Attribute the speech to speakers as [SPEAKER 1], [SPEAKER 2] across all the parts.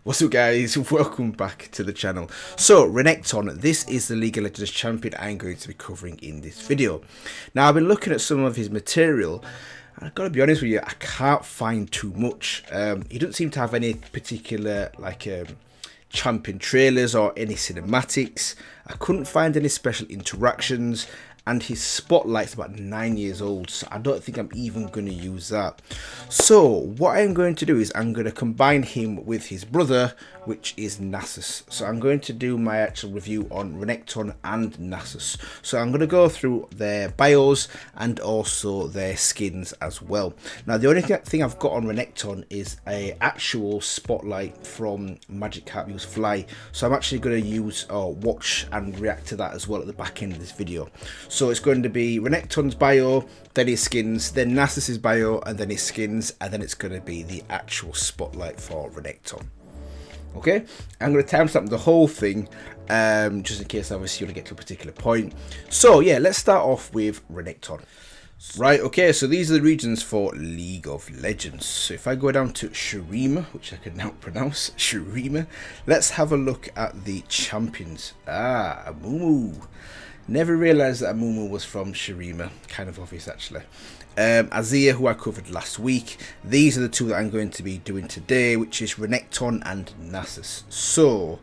[SPEAKER 1] What's up guys, welcome back to the channel. So Renekton, this is the League of Legends champion I'm going to be covering in this video. Now I've been looking at some of his material and I've got to be honest with you, I can't find too much. He doesn't seem to have any particular champion trailers or any cinematics. I couldn't find any special interactions, and his spotlight's about 9 years old, so I don't think I'm even going to use that. So what I'm going to do is I'm going to combine him with his brother, which is Nasus. So I'm going to do my actual review on Renekton and Nasus. So I'm going to go through their bios and also their skins as well. Now the only thing I've got on Renekton is a actual spotlight from Magic Carp Use Fly, so I'm actually going to use or watch and react to that as well at the back end of this video. So it's going to be Renekton's bio, then his skins, then Nasus's bio, and then his skins, and then it's going to be the actual spotlight for Renekton. Okay, I'm going to timestamp the whole thing, just in case obviously you want to get to a particular point. So yeah, let's start off with Renekton. Right, okay, so these are the regions for League of Legends. So if I go down to Shurima, which I can now pronounce, Shurima, let's have a look at the champions. Amumu. Never realised that Amumu was from Shurima. Kind of obvious actually. Azir, who I covered last week. These are the two that I'm going to be doing today, which is Renekton and Nasus. So,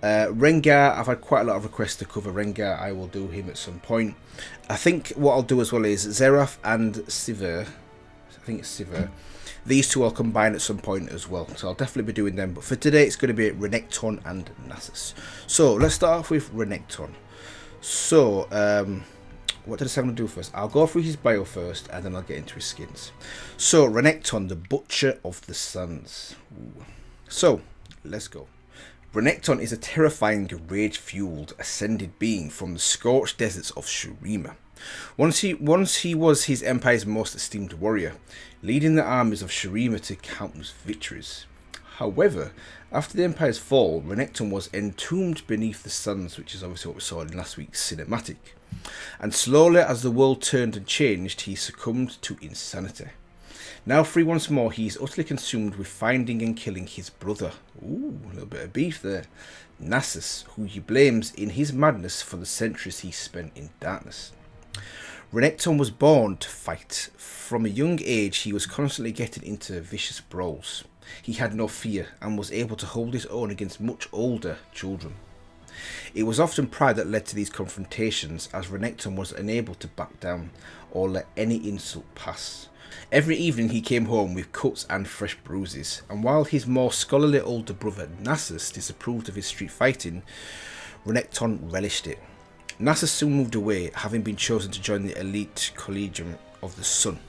[SPEAKER 1] Rengar, I've had quite a lot of requests to cover Rengar. I will do him at some point. I think what I'll do as well is Xerath and Sivir. I think it's Sivir. These two I'll combine at some point as well. So I'll definitely be doing them. But for today, it's going to be Renekton and Nasus. So, let's start off with Renekton. So, what did I say I'm going to do first? I'll go through his bio first, and then I'll get into his skins. So, Renekton, the Butcher of the Suns. Ooh. So, let's go. Renekton is a terrifying, rage-fueled, ascended being from the scorched deserts of Shurima. Once he was his empire's most esteemed warrior, leading the armies of Shurima to countless victories. However, after the Empire's fall, Renekton was entombed beneath the suns, which is obviously what we saw in last week's cinematic. And slowly, as the world turned and changed, he succumbed to insanity. Now free once more, he is utterly consumed with finding and killing his brother. Ooh, a little bit of beef there. Nasus, who he blames in his madness for the centuries he spent in darkness. Renekton was born to fight. From a young age, he was constantly getting into vicious brawls. He had no fear and was able to hold his own against much older children. It was often pride that led to these confrontations, as Renekton was unable to back down or let any insult pass. Every evening he came home with cuts and fresh bruises, and while his more scholarly older brother Nasus disapproved of his street fighting, Renekton relished it. Nasus soon moved away, having been chosen to join the elite Collegium of the Sun,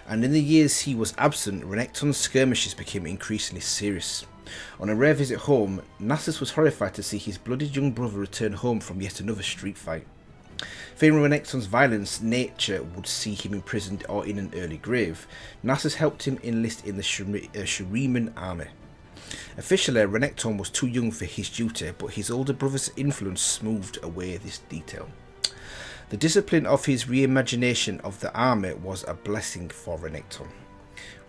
[SPEAKER 1] and in the years he was absent, Renekton's skirmishes became increasingly serious. On a rare visit home, Nasus was horrified to see his bloodied young brother return home from yet another street fight. Fearing Renekton's violent nature would see him imprisoned or in an early grave, Nasus helped him enlist in the Shuriman army. Officially, Renekton was too young for his duty, but his older brother's influence smoothed away this detail. The discipline of his reimagination of the army was a blessing for Renekton.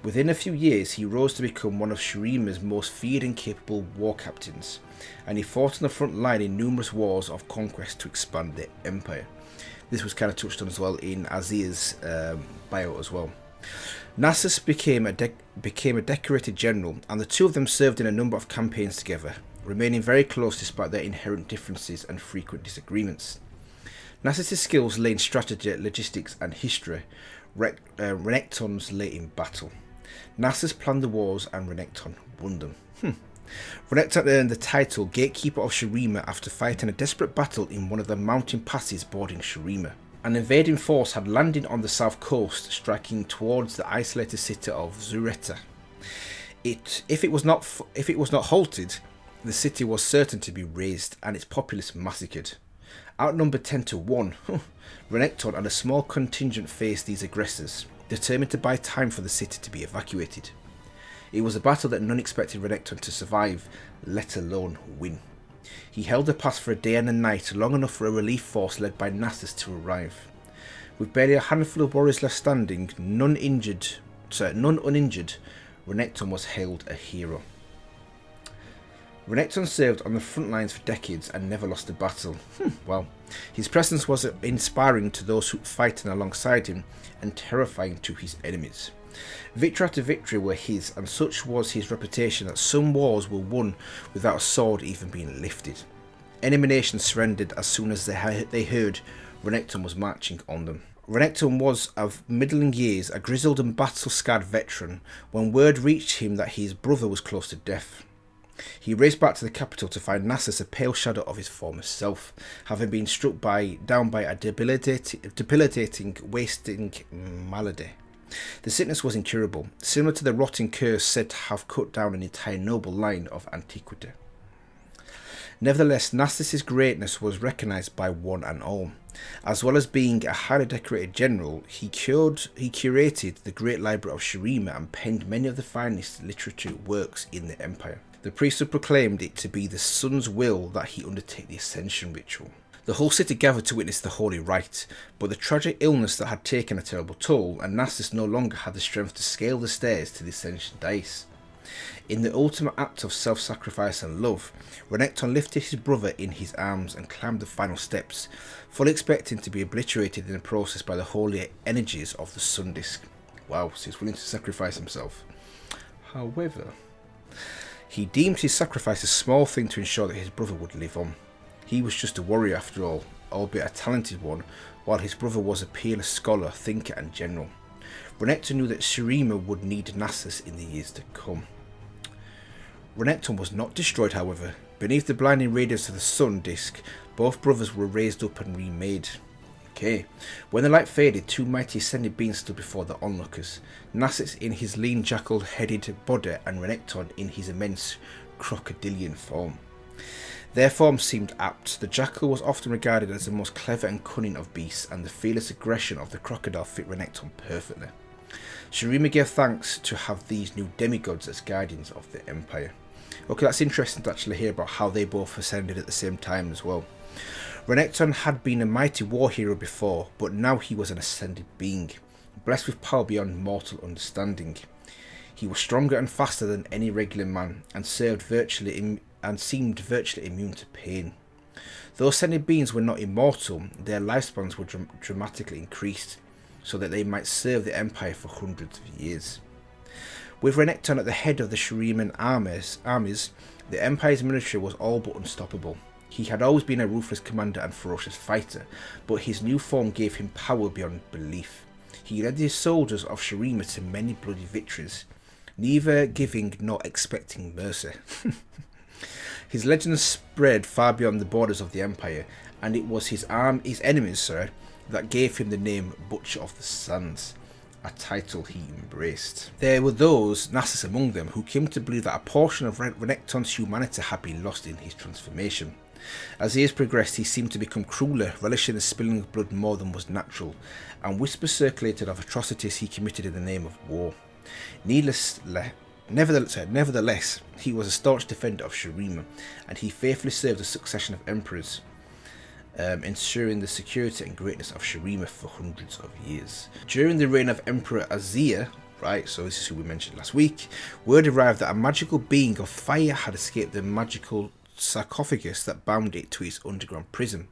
[SPEAKER 1] Within a few years, he rose to become one of Shurima's most feared and capable war captains, and he fought on the front line in numerous wars of conquest to expand the empire. This was kind of touched on as well in Azir's bio as well. Nasus became a decorated general, and the two of them served in a number of campaigns together, remaining very close despite their inherent differences and frequent disagreements. Nasus' skills lay in strategy, logistics and history. Renekton's lay in battle. Nasus planned the wars and Renekton won them. Renekton earned the title Gatekeeper of Shurima after fighting a desperate battle in one of the mountain passes bordering Shurima. An invading force had landed on the south coast, striking towards the isolated city of Zureta. If it was not halted, the city was certain to be razed and its populace massacred. Outnumbered 10 to 1, Renekton and a small contingent faced these aggressors, determined to buy time for the city to be evacuated. It was a battle that none expected Renekton to survive, let alone win. He held the pass for a day and a night, long enough for a relief force led by Nasus to arrive. With barely a handful of warriors left standing, none uninjured, Renekton was hailed a hero. Renekton served on the front lines for decades and never lost a battle. Well, his presence was inspiring to those who fighting alongside him and terrifying to his enemies. Victory after victory were his, and such was his reputation that some wars were won without a sword even being lifted. Enemy nations surrendered as soon as they heard Renekton was marching on them. Renekton was of middling years, a grizzled and battle-scarred veteran, when word reached him that his brother was close to death. He raced back to the capital to find Nasus, a pale shadow of his former self, having been struck down by a debilitating, wasting malady. The sickness was incurable, similar to the rotting curse said to have cut down an entire noble line of antiquity. Nevertheless, Nasus's greatness was recognised by one and all. As well as being a highly decorated general, he curated the great library of Shurima and penned many of the finest literary works in the Empire. The priesthood proclaimed it to be the sun's will that he undertake the ascension ritual. The whole city gathered to witness the holy rite, but the tragic illness that had taken a terrible toll, and Nasus no longer had the strength to scale the stairs to the ascension dais. In the ultimate act of self-sacrifice and love, Renekton lifted his brother in his arms and climbed the final steps, fully expecting to be obliterated in the process by the holy energies of the sun disk. Wow, so he's willing to sacrifice himself. However, he deemed his sacrifice a small thing to ensure that his brother would live on. He was just a warrior after all, albeit a talented one, while his brother was a peerless scholar, thinker and general. Renekton knew that Shurima would need Nasus in the years to come. Renekton was not destroyed, however. Beneath the blinding radiance of the sun disk, both brothers were raised up and remade. Okay, when the light faded, two mighty ascended beings stood before the onlookers, Nasus in his lean jackal-headed body and Renekton in his immense crocodilian form. Their forms seemed apt. The jackal was often regarded as the most clever and cunning of beasts, and the fearless aggression of the crocodile fit Renekton perfectly. Shurima gave thanks to have these new demigods as guardians of the Empire. Okay, that's interesting to actually hear about how they both ascended at the same time as well. Renekton had been a mighty war hero before, but now he was an ascended being, blessed with power beyond mortal understanding. He was stronger and faster than any regular man, and seemed virtually immune to pain. Though ascended beings were not immortal, their lifespans were dramatically increased, so that they might serve the Empire for hundreds of years. With Renekton at the head of the Shuriman armies, the Empire's military was all but unstoppable. He had always been a ruthless commander and ferocious fighter, but his new form gave him power beyond belief. He led his soldiers of Shurima to many bloody victories, neither giving nor expecting mercy. His legend spread far beyond the borders of the Empire, and it was his enemies, that gave him the name Butcher of the Sands, a title he embraced. There were those, Nasus among them, who came to believe that a portion of Renekton's humanity had been lost in his transformation. As years progressed, he seemed to become crueler, relishing the spilling of blood more than was natural, and whispers circulated of atrocities he committed in the name of war. Nevertheless, he was a staunch defender of Shurima, and he faithfully served a succession of emperors, ensuring the security and greatness of Shurima for hundreds of years. During the reign of Emperor Azir, so this is who we mentioned last week, word arrived that a magical being of fire had escaped the magical sarcophagus that bound it to its underground prison.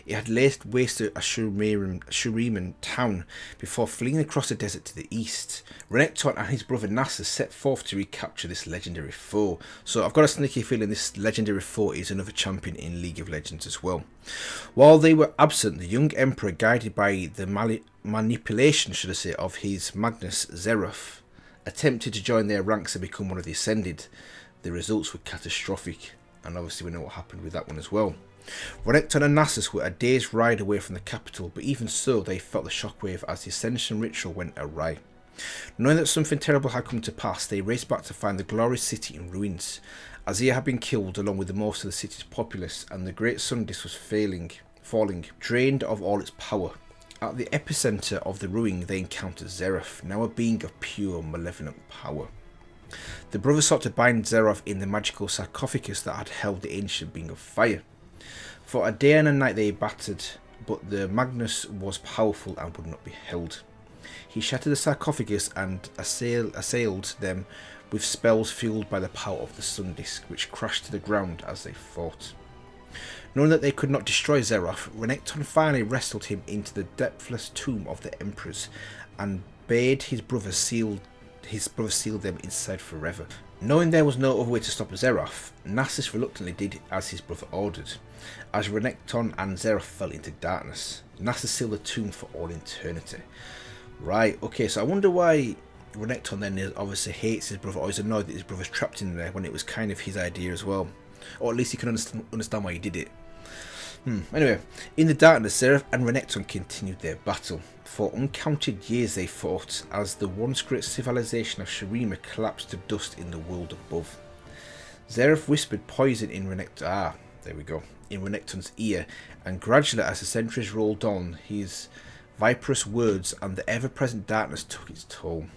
[SPEAKER 1] It had laid waste a Shuriman town before fleeing across the desert to the east. Renekton and his brother Nasus set forth to recapture this legendary foe. So I've got a sneaky feeling this legendary foe is another champion in League of Legends as well. While they were absent, the young emperor, guided by the manipulation, of his Magnus Zereth, attempted to join their ranks and become one of the Ascended. The results were catastrophic, and obviously we know what happened with that one as well. Renekton and Nasus were a day's ride away from the capital, but even so they felt the shockwave as the ascension ritual went awry. Knowing that something terrible had come to pass, they raced back to find the glorious city in ruins. Azir had been killed along with most of the city's populace, and the great sun disk was falling, drained of all its power. At the epicenter of the ruin they encountered Zereth, now a being of pure malevolent power. The brothers sought to bind Zereth in the magical sarcophagus that had held the ancient being of fire. For a day and a night they battered, but the Magnus was powerful and would not be held. He shattered the sarcophagus and assailed them with spells fueled by the power of the Sun Disk, which crashed to the ground as they fought. Knowing that they could not destroy Xerath, Renekton finally wrestled him into the depthless tomb of the Emperors and bade his brother seal them inside forever. Knowing there was no other way to stop Xerath, Nasus reluctantly did as his brother ordered. As Renekton and Xerath fell into darkness, Nasus sealed the tomb for all eternity. Right, okay, so I wonder why Renekton then obviously hates his brother, or is annoyed that his brother's trapped in there when it was kind of his idea as well. Or at least he can understand why he did it. Anyway, in the darkness, Xerath and Renekton continued their battle. For uncounted years they fought, as the once great civilization of Shurima collapsed to dust in the world above. Xerath whispered poison in Renekton's ear, and gradually as the centuries rolled on, his viperous words and the ever-present darkness took its toll.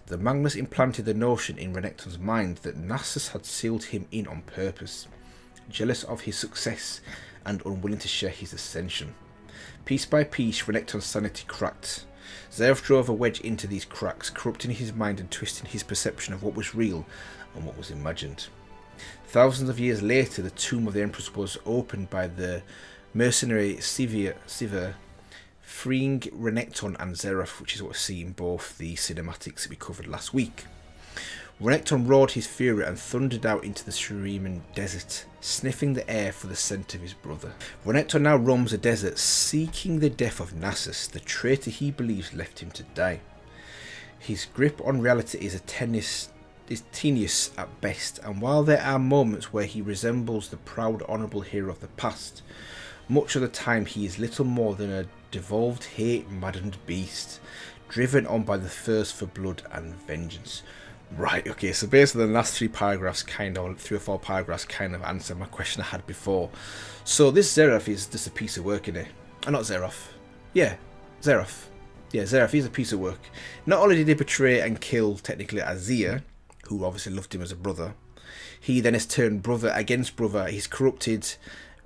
[SPEAKER 1] The Magnus implanted the notion in Renekton's mind that Nasus had sealed him in on purpose, jealous of his success and unwilling to share his ascension. Piece by piece, Renekton's sanity cracked. Xerath drove a wedge into these cracks, corrupting his mind and twisting his perception of what was real and what was imagined. Thousands of years later, the tomb of the Empress was opened by the mercenary Sivir, freeing Renekton and Xerath, which is what we see in both the cinematics that we covered last week. Renekton roared his fury and thundered out into the Shuriman desert, sniffing the air for the scent of his brother. Renekton now roams the desert, seeking the death of Nasus, the traitor he believes left him to die. His grip on reality is tenuous at best, and while there are moments where he resembles the proud, honourable hero of the past, much of the time he is little more than a devolved, hate-maddened beast, driven on by the thirst for blood and vengeance. Right, okay, so basically the last 3 or 4 paragraphs kind of answer my question I had before. So this Xerath is just a piece of work, isn't it? Not Xerath. Yeah, Xerath. Yeah, Xerath, he's a piece of work. Not only did he betray and kill, technically, Azir, who obviously loved him as a brother, he then has turned brother against brother. He's corrupted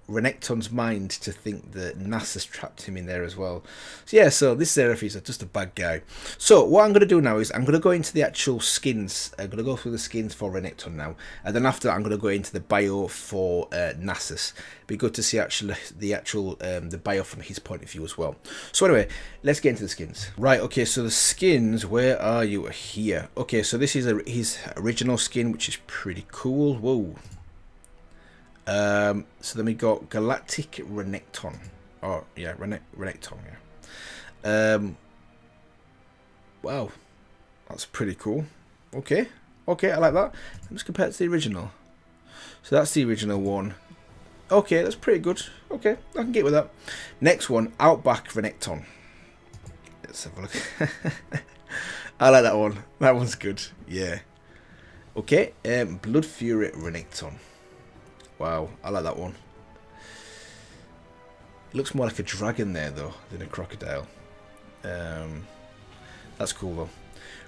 [SPEAKER 1] Renekton's mind to think that Nasus trapped him in there as well. So yeah, so this Xerath is just a bad guy. So what I'm going to do now is I'm going to go into the actual skins. I'm going to go through the skins for Renekton now, and then after that I'm going to go into the bio for Nasus. Be good to see the bio from his point of view as well. So anyway, let's get into the skins. Right, okay, so the skins, where are you? Here. Okay, so this is his original skin, which is pretty cool. Whoa. So then we got Galactic Renekton. Oh yeah, Renekton, yeah. Wow, that's pretty cool. Okay, I like that. Let's compare it to the original. So that's the original one. Okay, that's pretty good. Okay, I can get with that. Next one, Outback Renekton. Let's have a look. I like that one. That one's good. Yeah. Okay, Blood Fury Renekton. Wow, I like that one. It looks more like a dragon there, though, than a crocodile. That's cool, though.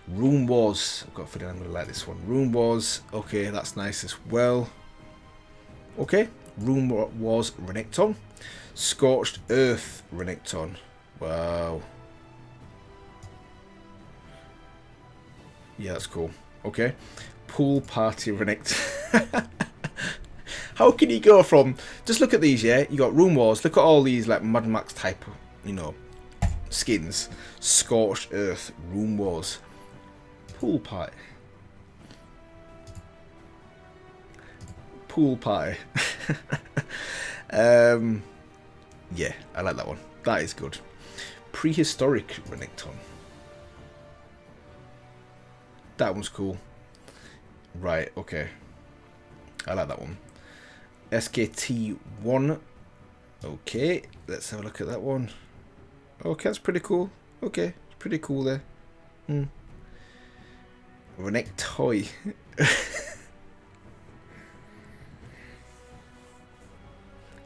[SPEAKER 1] Rune Wars. I've got a feeling I'm going to like this one. Rune Wars. Okay, that's nice as well. Okay. Rune Wars Renekton. Scorched Earth Renekton. Wow. Yeah, that's cool. Okay. Pool Party Renekton. How can you go from, just look at these, yeah? You got Rune Wars, look at all these like Mad Max type, skins. Scorched Earth, Rune Wars, Pool Party. Pool Party. Yeah, I like that one. That is good. Prehistoric Renekton. That one's cool. Right, okay. I like that one. SKT1. Okay, let's have a look at that one. Okay, that's pretty cool. Okay, it's pretty cool there. Renektoy. Do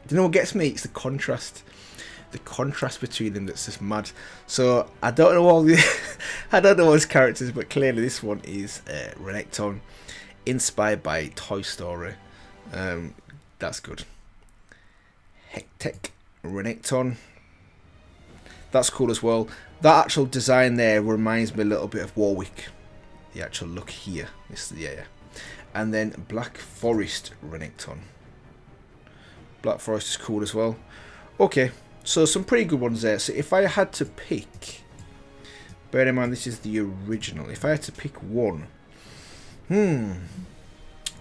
[SPEAKER 1] you know what gets me? It's the contrast. The contrast between them that's just mad. So I don't know all the I don't know all his characters, but clearly this one is Renekton, inspired by Toy Story. That's good. Hectic Renekton. That's cool as well. That actual design there reminds me a little bit of Warwick. the actual look here. This, yeah. And then Black Forest Renekton. Black Forest is cool as well. Okay, so some pretty good ones there. So if I had to pick, bear in mind this is the original. If I had to pick one,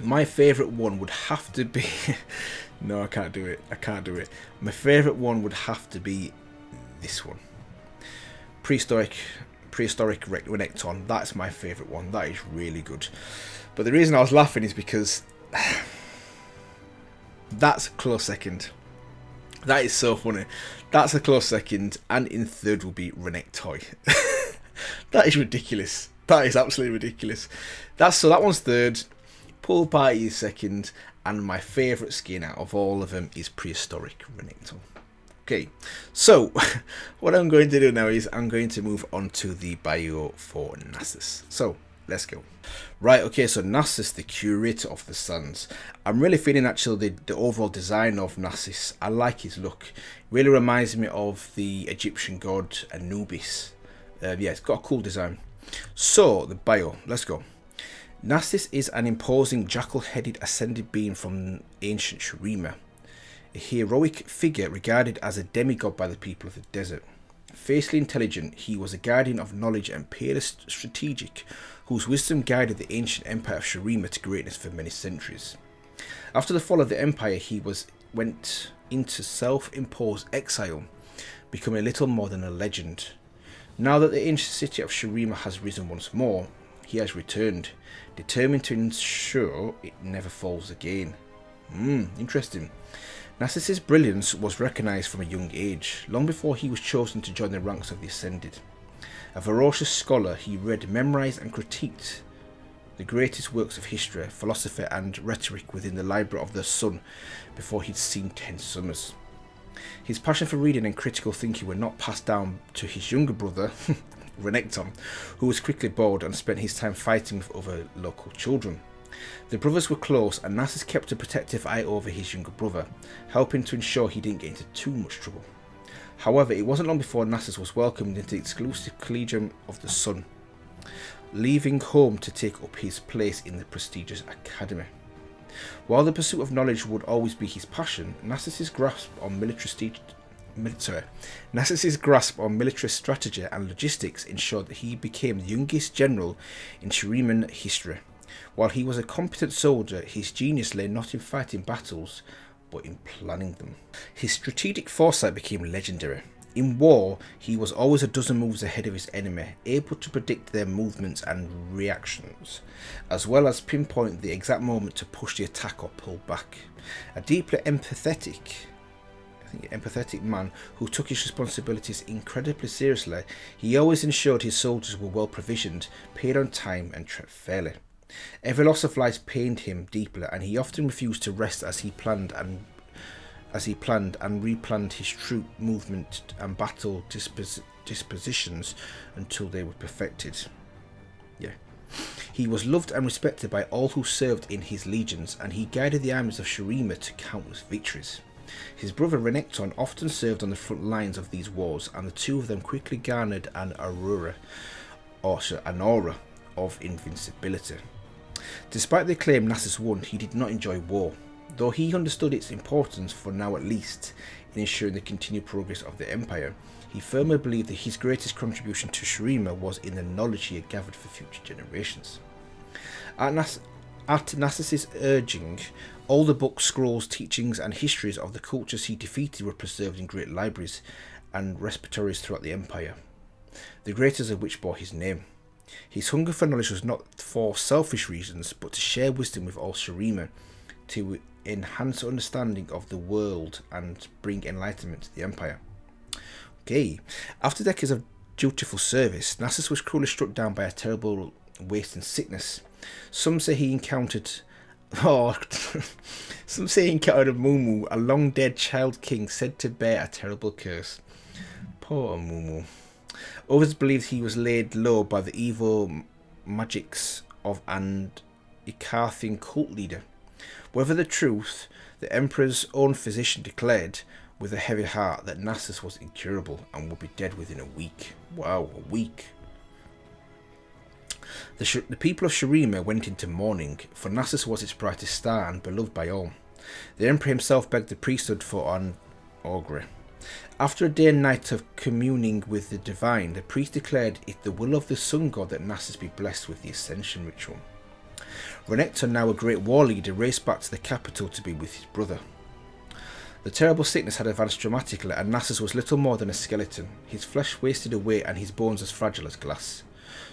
[SPEAKER 1] my favourite one would have to be... No, I can't do it. I can't do it. My favourite one would have to be this one. Prehistoric Renekton. That's my favourite one. That is really good. But the reason I was laughing is because that's a close second. That is so funny. That's a close second. And in third will be Renekton. That is ridiculous. That is absolutely ridiculous. So that one's third. Pool Party is second. And my favourite skin out of all of them is Prehistoric Renekton. Okay, so what I'm going to do now is I'm going to move on to the bio for Nasus. So let's go. Right, okay, so Nasus, the curator of the sands. I'm really feeling actually the overall design of Nasus. I like his look. Really reminds me of the Egyptian god Anubis. Yeah, it's got a cool design. So the bio, let's go. Nasus is an imposing jackal-headed ascended being from ancient Shurima, a heroic figure regarded as a demigod by the people of the desert. Fiercely intelligent, he was a guardian of knowledge and peerless strategic, whose wisdom guided the ancient empire of Shurima to greatness for many centuries. After the fall of the empire, he went into self-imposed exile, becoming little more than a legend. Now that the ancient city of Shurima has risen once more, he has returned, determined to ensure it never falls again. Interesting. Nasus's brilliance was recognised from a young age, long before he was chosen to join the ranks of the Ascended. A ferocious scholar, he read, memorised and critiqued the greatest works of history, philosophy and rhetoric within the library of the Sun before he'd seen 10 summers. His passion for reading and critical thinking were not passed down to his younger brother, Renekton, who was quickly bored and spent his time fighting with other local children. The brothers were close, and Nasus kept a protective eye over his younger brother, helping to ensure he didn't get into too much trouble. However, it wasn't long before Nasus was welcomed into the exclusive Collegium of the Sun, leaving home to take up his place in the prestigious academy. While the pursuit of knowledge would always be his passion, Nasus's grasp on military strategy and logistics ensured that he became the youngest general in Shuriman history. While he was a competent soldier, his genius lay not in fighting battles, but in planning them. His strategic foresight became legendary. In war, he was always a dozen moves ahead of his enemy, able to predict their movements and reactions, as well as pinpoint the exact moment to push the attack or pull back. A deeply empathetic man who took his responsibilities incredibly seriously, he always ensured his soldiers were well provisioned, paid on time and treated fairly. Every loss of life pained him deeply, and he often refused to rest as he planned and replanned his troop movement and battle dispositions until they were perfected. He was loved and respected by all who served in his legions, and he guided the armies of Shurima to countless victories. His brother Renekton often served on the front lines of these wars, and the two of them quickly garnered an aura of invincibility. Despite the claim Nasus won, he did not enjoy war, though he understood its importance, for now at least, in ensuring the continued progress of the Empire. He firmly believed that his greatest contribution to Shurima was in the knowledge he had gathered for future generations. At Nasus's urging, all the books, scrolls, teachings and histories of the cultures he defeated were preserved in great libraries and repositories throughout the Empire, the greatest of which bore his name. His hunger for knowledge was not for selfish reasons, but to share wisdom with all Shurima, to enhance understanding of the world and bring enlightenment to the Empire. Okay, after decades of dutiful service, Nasus was cruelly struck down by a terrible wasting sickness. Some say he encountered a Mumu, a long dead child king said to bear a terrible curse. Poor Mumu. Others believed he was laid low by the evil magics of an Icarthian cult leader. Whether the truth, the Emperor's own physician declared with a heavy heart that Nasus was incurable and would be dead within a week. Wow, a week. The people of Shurima went into mourning, for Nasus was its brightest star and beloved by all. The emperor himself begged the priesthood for an augury. After a day and night of communing with the divine, the priest declared it the will of the sun god that Nasus be blessed with the ascension ritual. Renekton, now a great war leader, raced back to the capital to be with his brother. The terrible sickness had advanced dramatically, and Nasus was little more than a skeleton, his flesh wasted away and his bones as fragile as glass.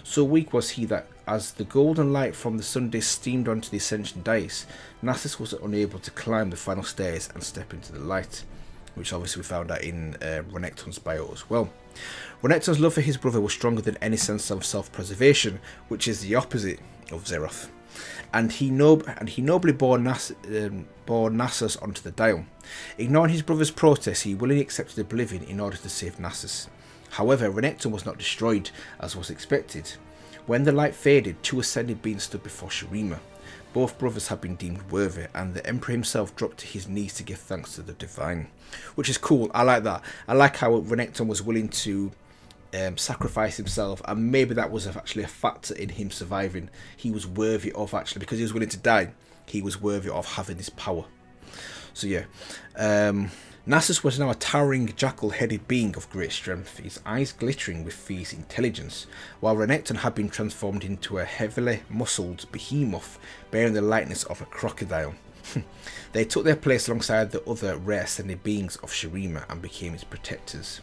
[SPEAKER 1] So weak was he that, as the golden light from the sun disk steamed onto the ascension dais, Nasus was unable to climb the final stairs and step into the light, which obviously we found out in Renekton's bio as well. Renekton's love for his brother was stronger than any sense of self-preservation, which is the opposite of Zeroth. And he nobly bore Nasus onto the dial. Ignoring his brother's protest, he willingly accepted oblivion in order to save Nasus. However, Renekton was not destroyed, as was expected. When the light faded, 2 ascended beings stood before Shurima. Both brothers had been deemed worthy, and the emperor himself dropped to his knees to give thanks to the divine. Which is cool, I like that. I like how Renekton was willing to sacrifice himself, and maybe that was actually a factor in him surviving. He was worthy of, actually, because he was willing to die, he was worthy of having this power. So yeah, Nasus was now a towering jackal-headed being of great strength, his eyes glittering with fierce intelligence, while Renekton had been transformed into a heavily muscled behemoth bearing the likeness of a crocodile. They took their place alongside the other rare ascended beings of Shurima and became its protectors.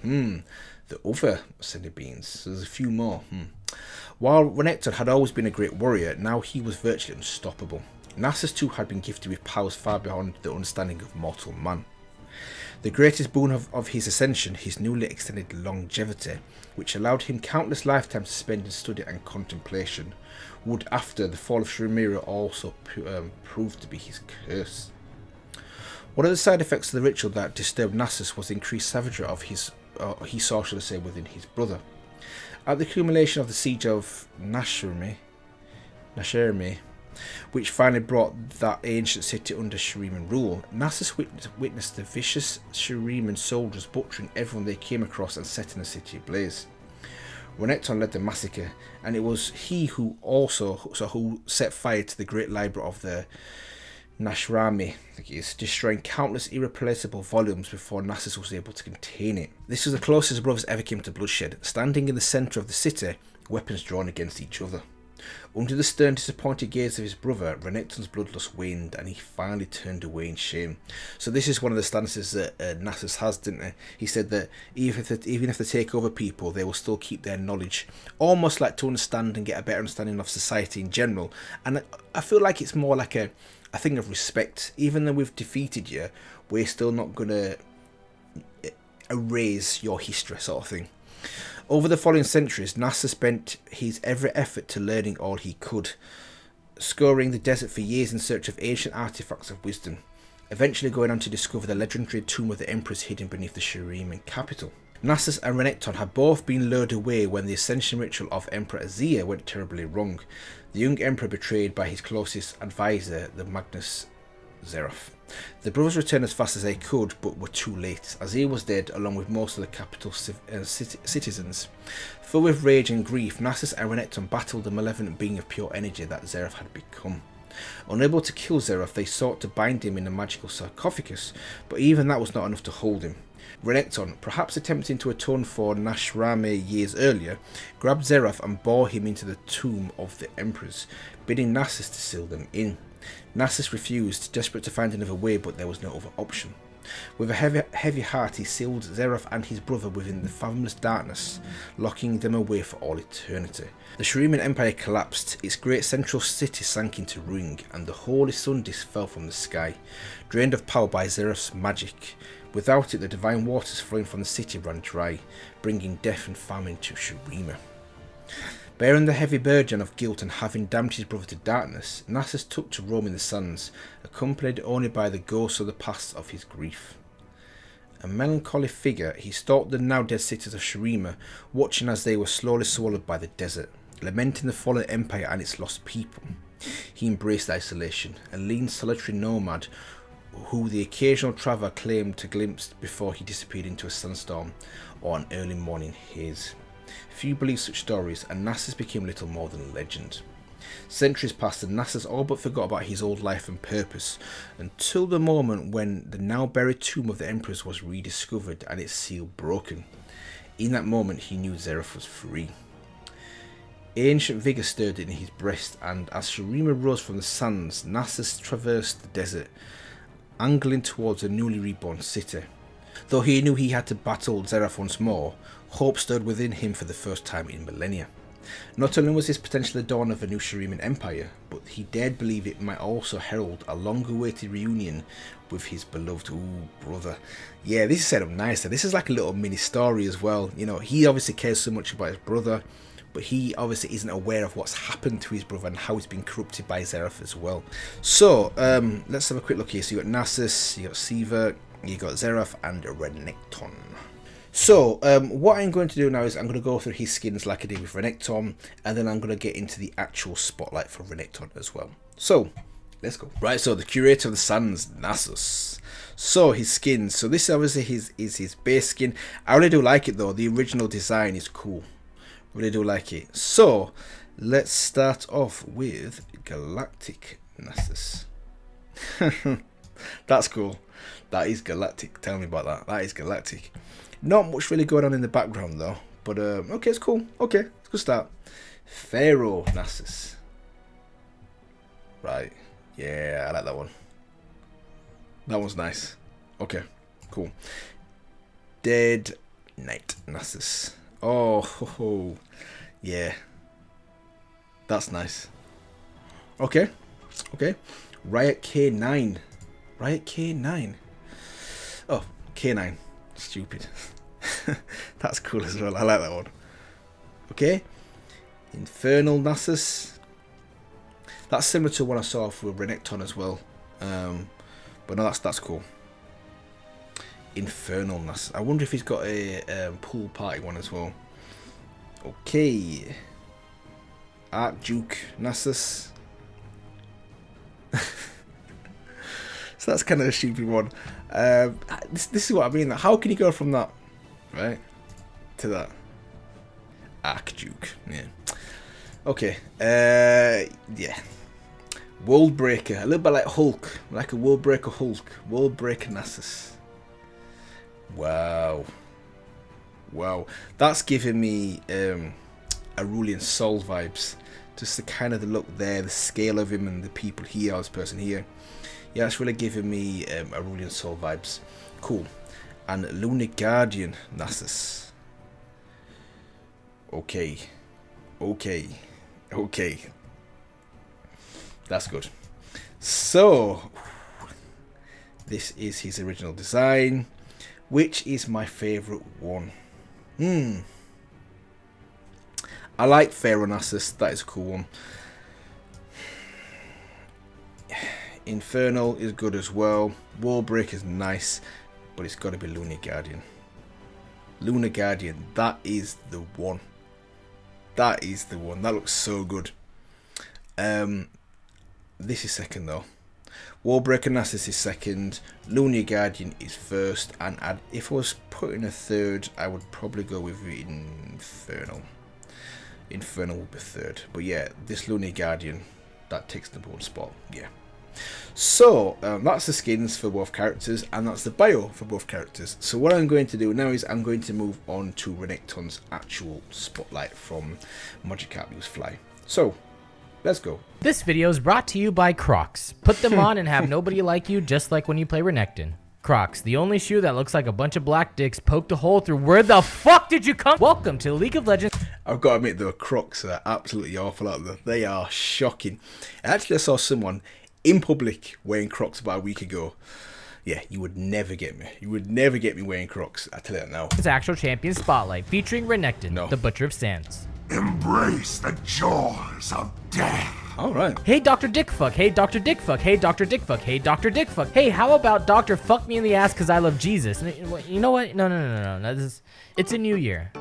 [SPEAKER 1] The other ascended beings, so there's a few more. While Renekton had always been a great warrior, now he was virtually unstoppable. Nasus too had been gifted with powers far beyond the understanding of mortal man. The greatest boon of his ascension, his newly extended longevity, which allowed him countless lifetimes to spend in study and contemplation, would after the fall of Shurima also prove to be his curse. One of the side effects of the ritual that disturbed Nasus was the increased savagery of he saw, shall I say, within his brother. At the accumulation of the siege of Nashirme, which finally brought that ancient city under Shuriman rule, Nasus witnessed the vicious Shuriman soldiers butchering everyone they came across and setting the city ablaze. Renekton led the massacre, and it was he who set fire to the great library of the Nashrami, I think it is, destroying countless irreplaceable volumes before Nasus was able to contain it. This was the closest the brothers ever came to bloodshed, standing in the centre of the city, weapons drawn against each other. Under the stern, disappointed gaze of his brother, Renekton's bloodlust waned, and he finally turned away in shame. So this is one of the stances that Nasus has, didn't he? He said that even if they take over people, they will still keep their knowledge, almost like to understand and get a better understanding of society in general. And I feel like it's more like a thing of respect. Even though we've defeated you, we're still not going to erase your history, sort of thing. Over the following centuries, Nasus spent his every effort to learning all he could, scouring the desert for years in search of ancient artifacts of wisdom, eventually going on to discover the legendary tomb of the emperors hidden beneath the Shuriman capital. Nasus and Renekton had both been lured away when the ascension ritual of Emperor Azir went terribly wrong, the young emperor betrayed by his closest advisor, the Magnus Zeroth. The brothers returned as fast as they could, but were too late. Azir was dead, along with most of the capital citizens. Filled with rage and grief, Nasus and Renekton battled the malevolent being of pure energy that Zeroth had become. Unable to kill Zeroth, they sought to bind him in a magical sarcophagus, but even that was not enough to hold him. Renekton, perhaps attempting to atone for Nashrame years earlier, grabbed Zeroth and bore him into the tomb of the emperors, bidding Nasus to seal them in. Nasus refused, desperate to find another way, but there was no other option. With a heavy heart, he sealed Zeroth and his brother within the fathomless darkness, locking them away for all eternity. The Shuriman Empire collapsed, its great central city sank into ruin, and the holy sun disk fell from the sky, drained of power by Zeroth's magic. Without it, the divine waters flowing from the city ran dry, bringing death and famine to Shurima. Bearing the heavy burden of guilt and having damned his brother to darkness, Nasus took to roaming the sands, accompanied only by the ghosts of the past of his grief. A melancholy figure, he stalked the now dead cities of Shurima, watching as they were slowly swallowed by the desert, lamenting the fallen empire and its lost people. He embraced isolation, a lean solitary nomad who the occasional traveller claimed to glimpse before he disappeared into a sandstorm or an early morning haze. Few believe such stories, and Nasus became little more than a legend. Centuries passed and Nasus all but forgot about his old life and purpose, until the moment when the now buried tomb of the Emperors was rediscovered and its seal broken. In that moment he knew Zeref was free. Ancient vigour stirred in his breast, and as Shurima rose from the sands, Nasus traversed the desert, angling towards a newly reborn city. Though he knew he had to battle Zeref once more, hope stirred within him for the first time in millennia. Not only was this potentially the dawn of a new Shuriman empire, but he dared believe it might also herald a long-awaited reunion with his beloved brother. Yeah, this is set up nicely. This is like a little mini story as well. You know, he obviously cares so much about his brother, but he obviously isn't aware of what's happened to his brother and how he's been corrupted by Zeref as well. So, let's have a quick look here. So you got Nasus, you got Siva, you got Zeref, and Renekton. So, what I'm going to do now is I'm going to go through his skins like I did with Renekton, and then I'm going to get into the actual spotlight for Renekton as well. So, let's go. Right, so the Curator of the Sands, Nasus. So, his skins. So, this obviously is his base skin. I really do like it though. The original design is cool. Really do like it. So, let's start off with Galactic Nasus. That's cool. That is galactic. Tell me about that. That is galactic. Not much really going on in the background though. But okay, it's cool. Okay, it's a good start. Pharaoh Nasus. Right. Yeah, I like that one. That one's nice. Okay, cool. Dead Knight Nasus. Oh, ho, ho. Yeah. That's nice. Okay. Okay. Riot K9. Riot K9. Oh, K9. Stupid. That's cool as well. I like that one. Okay. Infernal Nasus. That's similar to what I saw with Renekton as well. But no, that's cool. Infernal Nasus. I wonder if he's got a pool party one as well. Okay. Archduke Nasus. So that's kind of a stupid one. This is what I mean. How can you go from that, right, to that? Archduke. Yeah. Okay. Yeah. World Breaker. A little bit like Hulk. Like a World Breaker Hulk. World Breaker Nasus. Wow. Wow. That's giving me Aurelian Sol vibes. Just the kind of the look there, the scale of him and the people here, this person here. Yeah, it's really giving me Aurelian Sol vibes. Cool. And Lunar Guardian Nasus. Okay. Okay. Okay. That's good. So, this is his original design. Which is my favourite one? I like Pharaoh Nasus. That is a cool one. Infernal is good as well. Wallbreaker is nice, but it's got to be Lunar Guardian. Lunar Guardian, that is the one. That is the one. That looks so good. This is second though. Wallbreaker Nasus is second. Lunar Guardian is first, and if I was putting a third, I would probably go with Infernal. Infernal would be third, but yeah, this Lunar Guardian, that takes the one spot. Yeah. So that's the skins for both characters, and that's the bio for both characters. So what I'm going to do now is I'm going to move on to Renekton's actual spotlight from Magikarp Use Fly. So let's go.
[SPEAKER 2] This video is brought to you by Crocs. Put them on and have nobody like you, just like when you play Renekton. Crocs, the only shoe that looks like a bunch of black dicks poked a hole through. Where the fuck did you come? Welcome to League of Legends.
[SPEAKER 1] I've got to admit, though, Crocs are absolutely awful out there. They are shocking. Actually, I saw someone in public wearing Crocs about a week ago. Yeah, you would never get me. You would never get me wearing Crocs. I tell you that now.
[SPEAKER 2] It's actual champion spotlight featuring Renekton, the Butcher of Sands.
[SPEAKER 3] Embrace the jaws of death.
[SPEAKER 1] All right.
[SPEAKER 2] Hey, Dr. Dickfuck. Hey, Dr. Dickfuck. Hey, Dr. Dickfuck. Hey, Dr. Dickfuck. Hey, how about Dr. Fuck me in the ass because I love Jesus? You know what? No. It's a new year.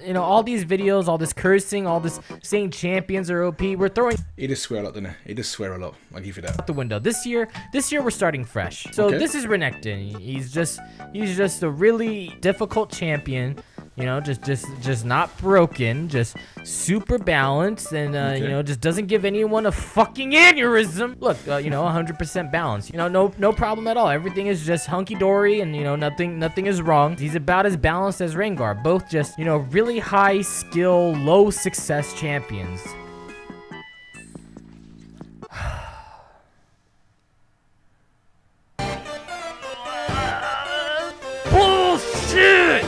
[SPEAKER 2] You know, all these videos, all this cursing, all this saying champions are OP, we're throwing...
[SPEAKER 1] He does swear a lot, doesn't he? He does swear a lot. I'll give you that.
[SPEAKER 2] Out the window. This year we're starting fresh. So This is Renekton. He's just a really difficult champion. You know, just not broken, just super balanced, and you know, just doesn't give anyone a fucking aneurysm. Look, you know, 100% balanced. You know, no problem at all. Everything is just hunky dory, and you know, nothing is wrong. He's about as balanced as Rengar. Both just, you know, really high skill, low success champions. Bullshit!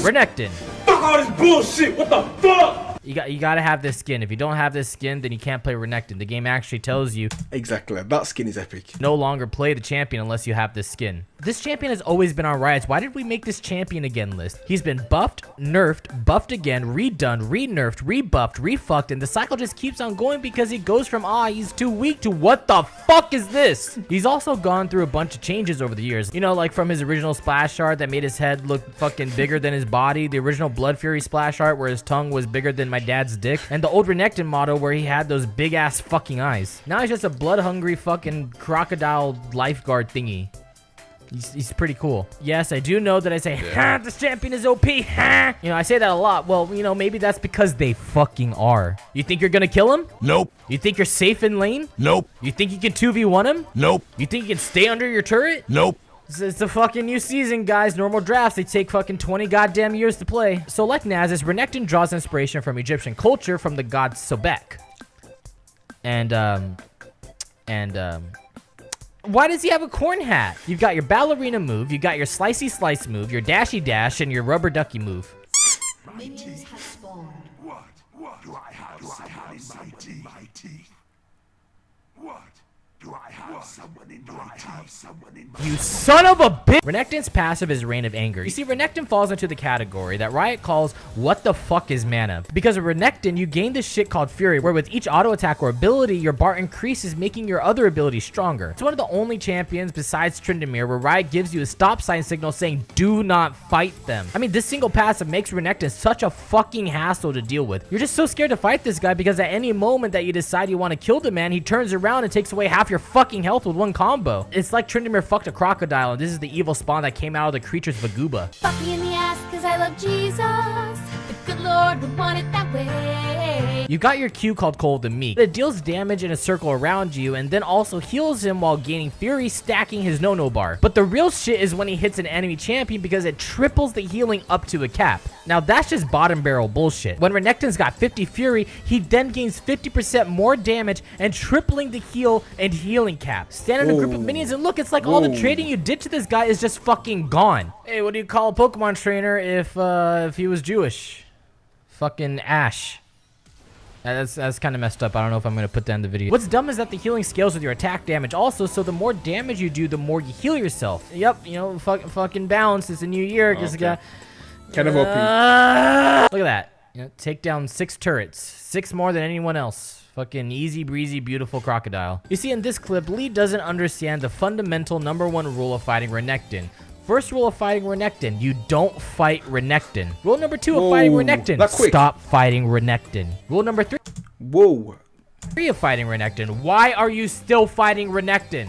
[SPEAKER 2] Renekton.
[SPEAKER 4] Fuck all this bullshit! What the fuck?
[SPEAKER 2] You gotta have this skin. If you don't have this skin, then you can't play Renekton. The game actually tells you
[SPEAKER 1] Exactly. That skin is epic.
[SPEAKER 2] no longer play the champion unless you have this skin. This champion has always been on Riot's. Why did we make this champion again list? He's been buffed, nerfed, buffed again, redone, re-nerfed, rebuffed, refucked, and the cycle just keeps on going because he goes from, he's too weak to what the fuck is this? He's also gone through a bunch of changes over the years. You know, like from his original splash art that made his head look fucking bigger than his body, the original Blood Fury splash art where his tongue was bigger than my dad's dick, and the old Renekton motto where he had those big ass fucking eyes. Now he's just a blood hungry fucking crocodile lifeguard thingy. He's pretty cool. Yes, I do know that I say, ha, this champion is OP, ha. You know, I say that a lot. Well, you know, maybe that's because they fucking are. You think you're gonna kill him?
[SPEAKER 3] Nope.
[SPEAKER 2] You think you're safe in lane?
[SPEAKER 3] Nope.
[SPEAKER 2] You think you can 2v1 him?
[SPEAKER 3] Nope.
[SPEAKER 2] You think you can stay under your turret?
[SPEAKER 3] Nope.
[SPEAKER 2] It's the fucking new season, guys. Normal drafts, they take fucking 20 goddamn years to play. So like Nasus, Renekton draws inspiration from Egyptian culture from the god Sobek. Why does he have a corn hat? You've got your ballerina move, you got your slicey slice move, your dashy dash, and your rubber ducky move.
[SPEAKER 5] Minions have spawned.
[SPEAKER 3] What? What do I have? Do I have someone in my teeth? What? Do I have someone in my teeth?
[SPEAKER 2] You son of a bitch! Renekton's passive is Reign of Anger. You see, Renekton falls into the category that Riot calls what the fuck is mana. Because of Renekton, you gain this shit called Fury, where with each auto attack or ability, your bar increases, making your other abilities stronger. It's one of the only champions besides Tryndamere where Riot gives you a stop sign signal saying do not fight them. I mean, this single passive makes Renekton such a fucking hassle to deal with. You're just so scared to fight this guy because at any moment that you decide you want to kill the man, he turns around and takes away half your fucking health with one combo. It's like Tryndamere fucked a crocodile, and this is the evil spawn that came out of the creature's Vagooba.
[SPEAKER 5] Fuck me in the ass cause I love Jesus. The good Lord would want it that way.
[SPEAKER 2] You got your Q called Cold the Meek. It deals damage in a circle around you and then also heals him while gaining Fury, stacking his no-no bar. But the real shit is when he hits an enemy champion because it triples the healing up to a cap. Now that's just bottom barrel bullshit. When Renekton's got 50 Fury, he then gains 50% more damage and tripling the heal and healing cap. Stand in a group of minions and look, it's like all the trading you did to this guy is just fucking gone. Hey, what do you call a Pokemon trainer if he was Jewish? Fucking Ash. That's kind of messed up. I don't know if I'm going to put that in the video. What's dumb is that the healing scales with your attack damage also, so the more damage you do, the more you heal yourself. Yep, you know, fucking balance. It's a new year.
[SPEAKER 1] Okay.
[SPEAKER 2] Just got...
[SPEAKER 1] Kind of OP.
[SPEAKER 2] Look at that. You know, take down 6 turrets. 6 more than anyone else. Fucking easy breezy, beautiful crocodile. You see, in this clip, Lee doesn't understand the fundamental #1 rule of fighting Renekton. First rule of fighting Renekton, you don't fight Renekton. Rule number 2 of fighting Renekton, stop fighting Renekton. Rule number 3 of fighting Renekton, why are you still fighting Renekton?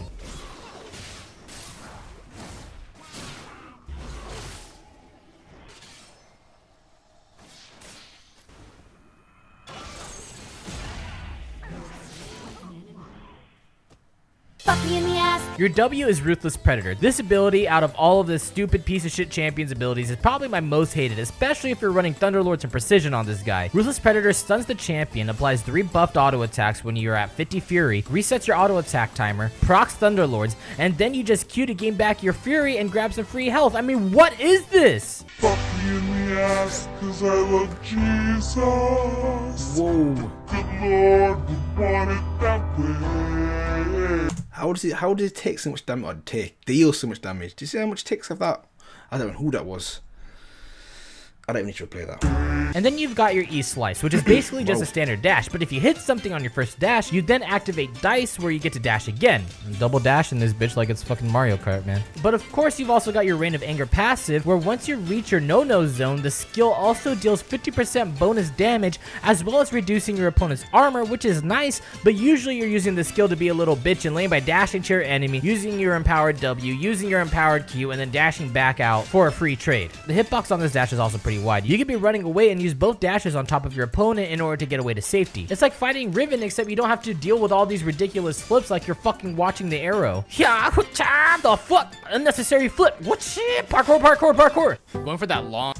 [SPEAKER 5] Fuck me in the ass.
[SPEAKER 2] Your W is Ruthless Predator. This ability, out of all of the stupid piece of shit champions abilities, is probably my most hated, especially if you're running Thunderlords and Precision on this guy. Ruthless Predator stuns the champion, applies 3 buffed auto attacks when you're at 50 Fury, resets your auto attack timer, procs Thunderlords, and then you just Q to gain back your Fury and grab some free health. I mean, what is this?
[SPEAKER 3] Fuck me in the ass cause I love Jesus.
[SPEAKER 1] Whoa.
[SPEAKER 3] The Lord would want it that way.
[SPEAKER 1] How does it take so much damage, or deal so much damage? Do you see how much ticks of that? I don't know who that was. I don't even need to replay that.
[SPEAKER 2] And then you've got your E-Slice, which is basically just a standard dash, but if you hit something on your first dash, you then activate Dice where you get to dash again. Double dash in this bitch like it's fucking Mario Kart, man. But of course, you've also got your Reign of Anger passive, where once you reach your no-no zone, the skill also deals 50% bonus damage, as well as reducing your opponent's armor, which is nice, but usually you're using the skill to be a little bitch in lane by dashing to your enemy, using your empowered W, using your empowered Q, and then dashing back out for a free trade. The hitbox on this dash is also pretty wide. You could be running away and use both dashes on top of your opponent in order to get away to safety. It's like fighting Riven, except you don't have to deal with all these ridiculous flips like you're fucking watching the arrow. Yeah, the fuck? Unnecessary flip. What shit? Parkour, parkour, parkour. Going for that long.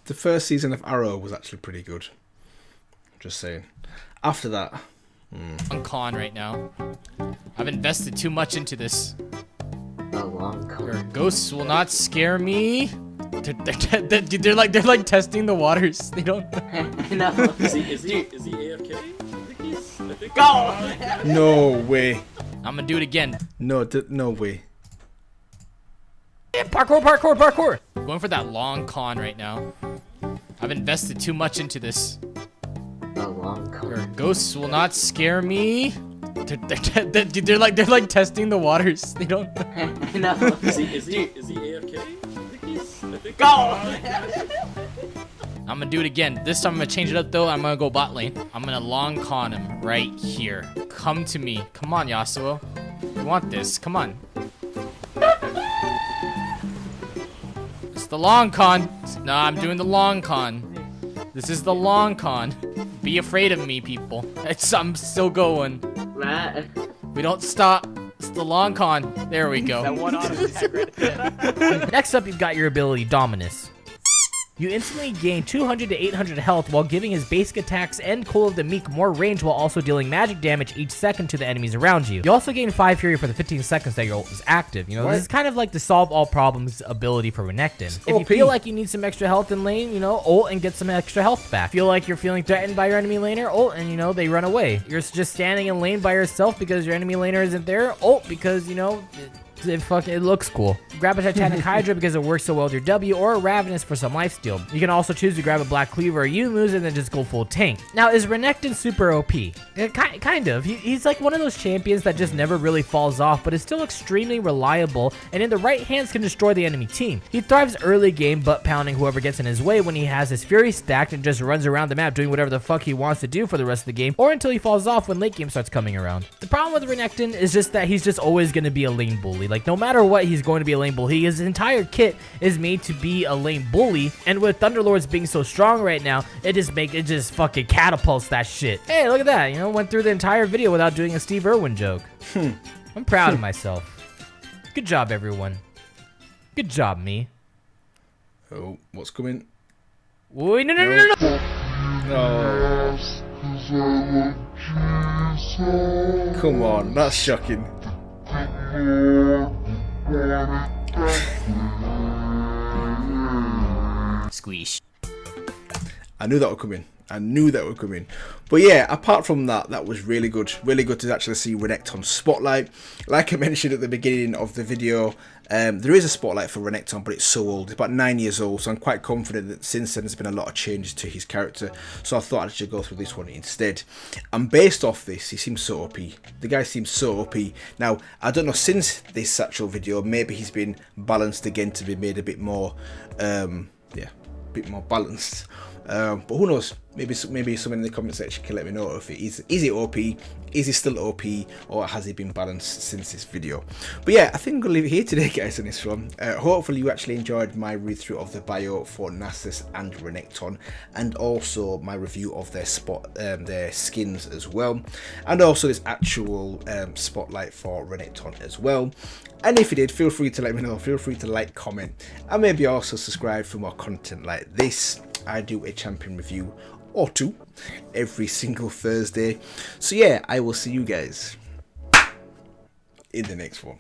[SPEAKER 1] The first season of Arrow was actually pretty good. Just saying. After that,
[SPEAKER 2] I'm con right now. I've invested too much into this. Your ghosts will not scare me. They're like testing the waters. They don't.
[SPEAKER 6] No.
[SPEAKER 4] Is he AFK? I think
[SPEAKER 6] Go!
[SPEAKER 1] no way.
[SPEAKER 2] I'm gonna do it again.
[SPEAKER 1] No way.
[SPEAKER 2] Parkour, parkour, parkour. Going for that long con right now. I've invested too much into this. Your ghosts will not scare me. They're like testing the waters. They don't.
[SPEAKER 6] No.
[SPEAKER 4] Is he AFK? I think
[SPEAKER 6] Go!
[SPEAKER 2] I'm gonna do it again. This time I'm gonna change it up though. I'm gonna go bot lane. I'm gonna long con him right here. Come to me. Come on, Yasuo. You want this? Come on. It's the long con. No, I'm doing the long con. This is the long con. Be afraid of me, people. I'm still going.
[SPEAKER 6] Matt.
[SPEAKER 2] We don't stop. It's the long con. There we go.
[SPEAKER 6] That one auto attack right.
[SPEAKER 2] Next up, you've got your ability, Dominus. You instantly gain 200 to 800 health while giving his basic attacks and Call of the Meek more range while also dealing magic damage each second to the enemies around you. You also gain 5 Fury for the 15 seconds that your ult is active. You know, this is kind of like the solve all problems ability for Renekton. If you feel like you need some extra health in lane, you know, ult and get some extra health back. Feel like you're feeling threatened by your enemy laner, ult and, you know, they run away. You're just standing in lane by yourself because your enemy laner isn't there, ult because, you know, it looks cool. Grab a Titanic Hydra because it works so well with your W, or a Ravenous for some lifesteal. You can also choose to grab a Black Cleaver or Yuumu's and then just go full tank. Now, is Renekton super OP? Kind of. He's like one of those champions that just never really falls off, but is still extremely reliable, and in the right hands can destroy the enemy team. He thrives early game, butt pounding whoever gets in his way when he has his Fury stacked and just runs around the map doing whatever the fuck he wants to do for the rest of the game, or until he falls off when late game starts coming around. The problem with Renekton is just that he's just always going to be a lane bully. Like, no matter what, he's going to be a lane bully. His entire kit is made to be a lane bully, and with Thunderlords being so strong right now, it just fucking catapults that shit. Hey, look at that. You know, went through the entire video without doing a Steve Irwin joke. I'm proud of myself. Good job, everyone. Good job, me.
[SPEAKER 1] Oh, what's coming?
[SPEAKER 2] Wait, no.
[SPEAKER 1] Oh. Come on, that's shocking.
[SPEAKER 2] Squeeze.
[SPEAKER 1] I knew that would come in. But yeah, apart from that, that was really good. Really good to actually see Renekton Spotlight. Like I mentioned at the beginning of the video, there is a Spotlight for Renekton, but it's so old. It's about 9 years old, so I'm quite confident that since then there's been a lot of changes to his character. So I thought I should go through this one instead. And based off this, he seems so OP. The guy seems so OP. Now, I don't know, since this Satchel video, maybe he's been balanced again to be made a bit more, yeah, a bit more balanced. But who knows? Maybe someone in the comment section can let me know if it is it OP, is he still OP, or has he been balanced since this video. But yeah, I think I'm gonna leave it here today, guys, on this one. Hopefully you actually enjoyed my read through of the bio for Nasus and Renekton, and also my review of their skins as well, and also this actual spotlight for Renekton as well. And if you did, feel free to let me know. Feel free to like, comment, and maybe also subscribe for more content like this. I do a champion review or two every single Thursday. So yeah, I will see you guys in the next one.